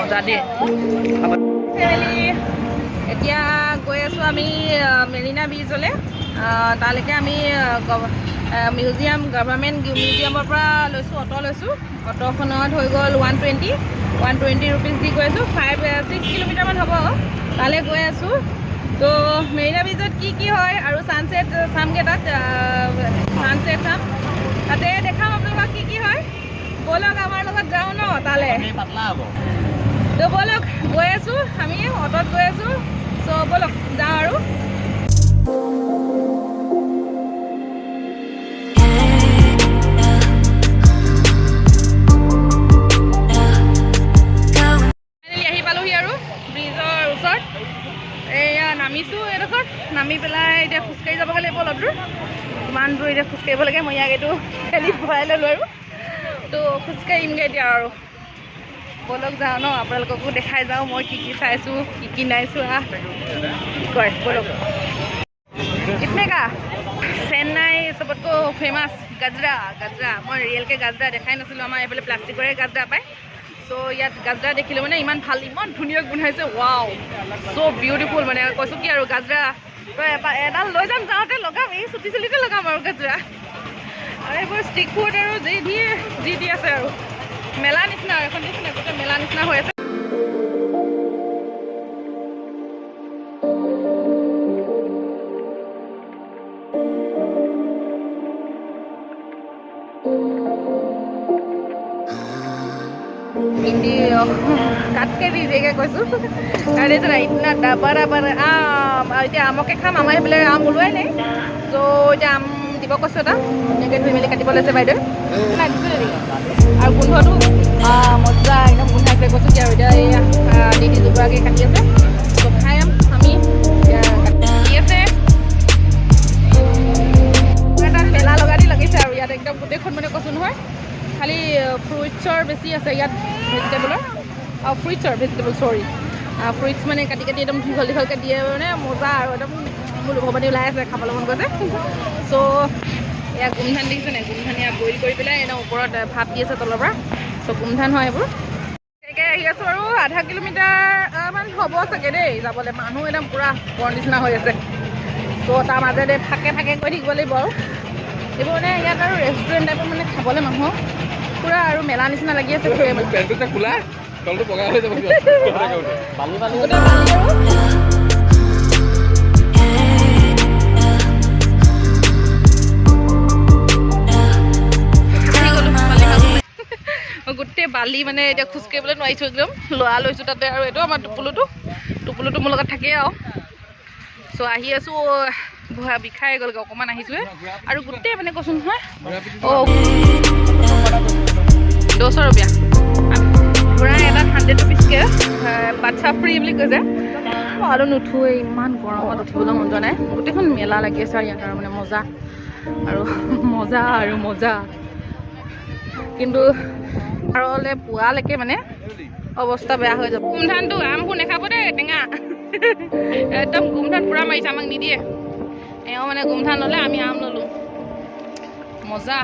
মজা দেই। এতিয়া গৈ আছোঁ আমি মেৰিনা ব্ৰিজলৈ। তালৈকে আমি মিউজিয়াম গভৰ্ণমেণ্ট মিউজিয়ামৰ পৰা অটো লৈছোঁ। অটোখনত হৈ গ'ল 120 ৰুপিজ দি গৈ আছোঁ। 6 কিলোমিটাৰমান হ'ব, তালৈ গৈ আছোঁ। তো মেৰিনা ব্ৰিজত কি হয় আৰু ছানছেট চামগৈ, তাত ছানছেট চাম, তাতে দেখাম আপোনালোকক কি হয়। ব'লক আমাৰ লগত যাওঁ ন তালৈ। তো ব'লক গৈ আছোঁ, আমি অটোত গৈ আছোঁ। চ' ব'লক যাওঁ আৰু। আহি পালোহি আৰু ব্ৰিজৰ ওচৰত। এয়া নামিছোঁ এডোখৰত, নামি পেলাই এতিয়া খোজকাঢ়ি যাবগৈ লাগিব অলপ দূৰ। ইমান দূৰ এতিয়া খোজকাঢ়িব লাগে, মই ইয়াক এইটো খেলি ভৰাই ল'লোঁ আৰু। তো খোজকাঢ়িমগৈ এতিয়া আৰু। ব'লক যাওঁ ন, আপোনালোককো দেখাই যাওঁ মই কি চাইছোঁ, কি নাই চোৱা। কি কয় ব'লক। ইতনেকা চেন্নাই চবতকৈ ফেমাছ গাজৰা। মই ৰিয়েলকৈ গাজৰা দেখাই নাছিলোঁ। আমাৰ এইফালে প্লাষ্টিকৰে গাজৰা পায়। চ' ইয়াত গাজৰা দেখিলোঁ মানে ইমান ভাল, ইমান ধুনীয়া গোন্ধাইছে। ৱাও, চ' বিউটিফুল। মানে কৈছোঁ কি আৰু গাজৰা এডাল লৈ যাম, যাওঁতে লগাম, এই চুটি চুলিতে লগাম আৰু গাজৰা। আৰু এইবোৰ ষ্ট্ৰিট ফুড আৰু যি দি আছে আৰু মেলা নিচিনা, এখন নিচিনা গোটেই মেলা নিচিনা হৈ আছে। हिंदी काट के दीजिएगा কৈছোঁ। কাৰণ এইটো ইतना ডাবৰ আম, এতিয়া আমকে খাম। আমাৰ সেইফালে আম ওলোৱাই নাই। চ' এতিয়া আম দিব কৈছোঁ এটা, এনেকৈ ধুই মেলি কাটিব লৈছে বাইদেউ। আৰু গোন্ধটো মজা একদম গোন্ধাইছে। কৈছোঁ কি আৰু এতিয়া এয়া দিদি দুগৰাকী কাটি আছে। চ' খাই আমি কাটি আছে। এটা মেলা লগা দি লাগিছে আৰু ইয়াত একদম গোটেইখন মানে কৈছোঁ নহয়, খালি ফ্ৰুইটছৰ বেছি আছে ইয়াত, ভেজিটেবলৰ ভেজিটেবল ফ্ৰুইটছ মানে কাটি একদম দীঘলকৈ দিয়ে মানে মজা আৰু একদম মোৰ লোভপানী ওলাই আছে, খাবলৈ মন গৈছে। চ' এয়া গোমধান দেখিছে নাই, গোমধান এয়া বইল কৰি পেলাই একদম ওপৰত ভাত দি আছে তলৰ পৰা। চ' গোমধান হয় এইবোৰ। তেনেকৈ আহি আছোঁ আৰু আধা কিলোমিটাৰ মান হ'ব চাগে দেই যাবলৈ। মানুহ একদম পূৰা বৰ নিচিনা হৈ আছে। চ' তাৰ মাজতে ফাকে গৈ থাকিব লাগিব আৰু। এইবোৰ মানে ইয়াত আৰু ৰেষ্টুৰেণ্ট টাইপৰ মানে খাবলৈ মানুহক পুৰা আৰু মেলা নিচিনা লাগি আছে। গোটেই বালি মানে এতিয়া খোজকাঢ়িবলৈ নোৱাৰিছোঁ, একদম লৰা লৈছোঁ তাতে। আৰু এইটো আমাৰ টোপুলুটো মোৰ লগত থাকেই আৰু। চ' আহি আছোঁ, বিষাই গ'লগৈ অকণমান আহিছোঁহে। আৰু গোটেই মানে কৈছোঁ নহয়, 200 रुपया পুৰা এটাত 100 रुपीजকৈ বাচ্ছা ফ্ৰী বুলি কৈছে। আৰু নুঠোৱে, ইমান গৰমত উঠিবলৈ মন যোৱা নাই। গোটেইখন মেলা লাগি আছে আৰু ইয়াত আৰু মানে মজা আৰু মজা। কিন্তু ঘৰলৈ পোৱালৈকে মানে অৱস্থা বেয়া হৈ যাব। গোমধানটো আমবোৰ নাখাব দেই, টেঙা একদম। গোমধান পূৰা মাৰিছে, আমাক নিদিয়ে। এওঁ মানে গোমধান ল'লে, আমি আম ল'লোঁ। মজা।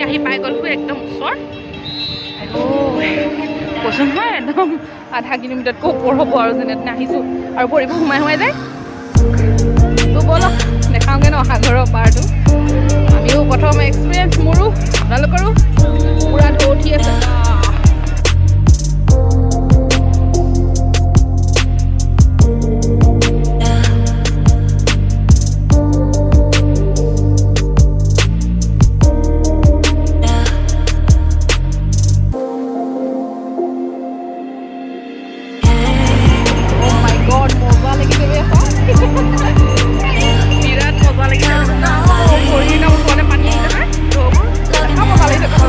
আহি পাই গ'লো একদম ওচৰ। কৈছোঁ নহয় একদম আধা কিলোমিটাৰতকৈ ওপৰ হ'ব আৰু যেনে তেনে আহিছোঁ। আৰু ভৰিবোৰ সোমাই যায়। তো ব'লক দেখাওঁগৈ ন সাগৰৰ পাৰটো। আমিও প্ৰথম এক্সপিৰিয়েঞ্চ মোৰো, আপোনালোকৰো পূৰা ঢৌ উঠি আছে। বিৰাট মজা লাগিছে। ভৰি একদম ওচৰতে পানী আহিছে নহয়, ঢৌবোৰ মজা লাগিছে কথা।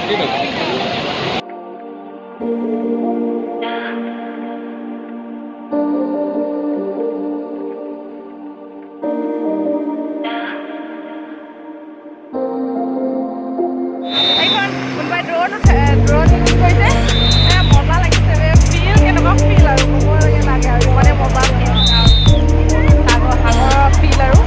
এইখন কোনোবাই ড্ৰোন ইউজ কৰিছে মজা লাগিছে ফিল কেনেকুৱা ফিল আৰু ক'বলগীয়া লাগে আৰু মানে মজা সাগৰৰ ফিল আৰু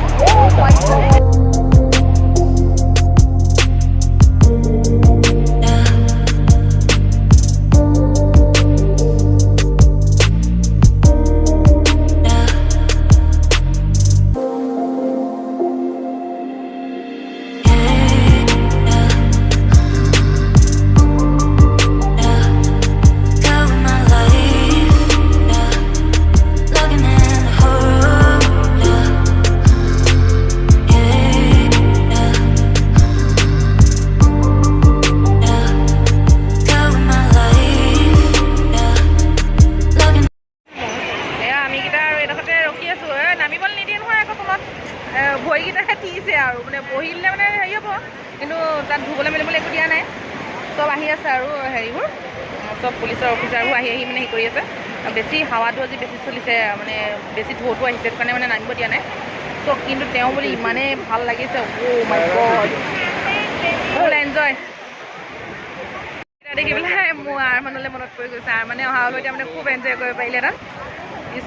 ভৰিকেইটাহে তিছে আৰু মানে বহিলে মানে হেৰি হ'ব কিন্তু তাত ধুবলৈ মেলিবলৈ একো দিয়া নাই চব আহি আছে আৰু হেৰিবোৰ চব পুলিচৰ অফিচাৰবোৰ আহি মানে হেৰি কৰি আছে বেছি হাৱাটো আজি বেছি চলিছে মানে বেছি ঢৌটো আহিছে সেইটো কাৰণে মানে নামিব দিয়া নাই চ' কিন্তু তেওঁ বুলি ইমানেই ভাল লাগিছে অ' মাই গড ফুল এনজয় দেখি পেলাই মোৰ আৰমানলৈ মনত পৰি গৈছে আৰমানে অহা হ'লে এতিয়া মানে খুব এনজয় কৰিব পাৰিলে তাত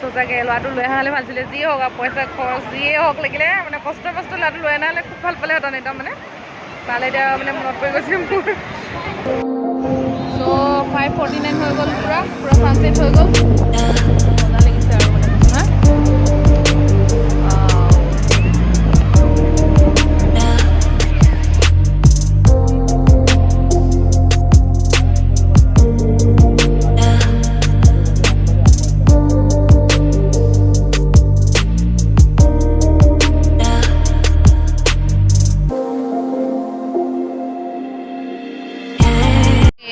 সঁচাকৈ ল'ৰাটো লৈ অহা হ'লে ভাল আছিলে যিয়ে হওক আৰু পইচা খৰচ যিয়ে হওক লাগিলে মানে কষ্ট ল'ৰাটো লৈ অনা হ'লে খুব ভাল পালেহেঁতেন একদম মানে তালৈ এতিয়া মানে মনত পৰি গৈছে মোৰ চ' 5:49 হৈ গ'ল পুৰা ছানছেট হৈ গ'ল মজা লাগিছে আৰু মানে হা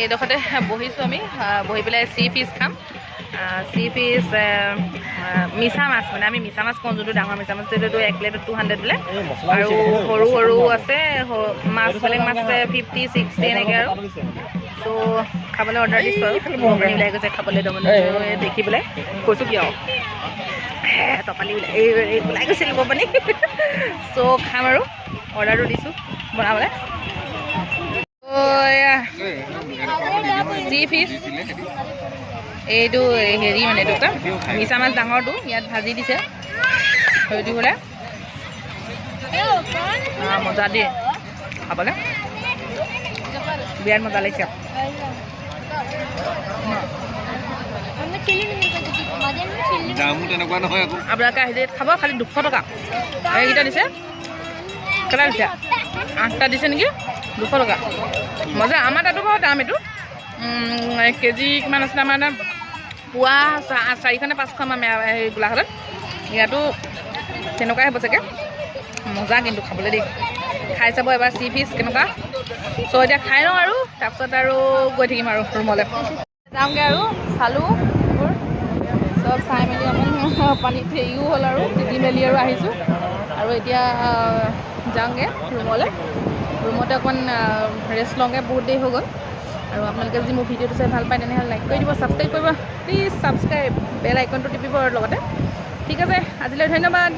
এইডোখৰতে বহিছোঁ আমি বহি পেলাই চি ফিছ খাম চি ফিছ মিছা মাছ মানে আমি মিছা মাছ কওঁ যোনটো ডাঙৰ মিছা মাছ এইটো 1 প্লেটত 200 বোলে আৰু সৰু সৰু আছে মাছ বেলেগ মাছ আছে 50, 60 এনেকৈ আৰু ত' খাবলৈ অৰ্ডাৰ দিছোঁ আৰু আপুনি ওলাই গৈছে খাবলৈ তাৰমানে দেখি পেলাই কৈছোঁ কিয় টপালি ওলাই গৈছিল পানী চ' খাম আৰু অৰ্ডাৰটো দিছোঁ বনাবলৈ চি ফিছ এইটো হেৰি মানে এইটো মিছা মাছ ডাঙৰটো ইয়াত ভাজি দিছে হেৰি হ'লে মজা দিয়ে খাবলৈ বিৰাট মজা লাগিছে আপোনালোকে আহিলে খাব খালি 200 টকা এইকেইটা দিছে কেইটা দিছে 8টা দিছে নেকি 200 টকা মজা আমাৰ তাতো বাৰু দাম এইটো কেজি কিমান আছিলে আমাৰ পুৱা 400 নে 500 আমাৰ হেৰি গোলাঘাটত ইয়াতো তেনেকুৱাই হ'ব চাগে মজা কিন্তু খাবলৈ দেই খাই চাব এবাৰ চি ফিছ কেনেকুৱা চ' এতিয়া খাই লওঁ আৰু তাৰপিছত আৰু গৈ থাকিম আৰু ৰুমলৈ যাওঁগৈ আৰু চালোঁ এইবোৰ চব চাই মেলি অকণ পানীত হেৰিও হ'ল আৰু তিতি মেলি আৰু আহিছোঁ আৰু এতিয়া যাওঁগৈ ৰুমলৈ ৰুমতে অকণ ৰেষ্ট লওঁগৈ বহুত দেৰি হৈ গ'ল আৰু আপোনালোকে যদি মোৰ ভিডিঅ'টো চাই ভাল পায় তেনেহ'লে লাইক কৰি দিব ছাবস্ক্ৰাইব কৰিব প্লিজ ছাবস্ক্ৰাইব বেল আইকনটো টিপিব আৰু লগতে ঠিক আছে আজিলৈ ধন্যবাদ।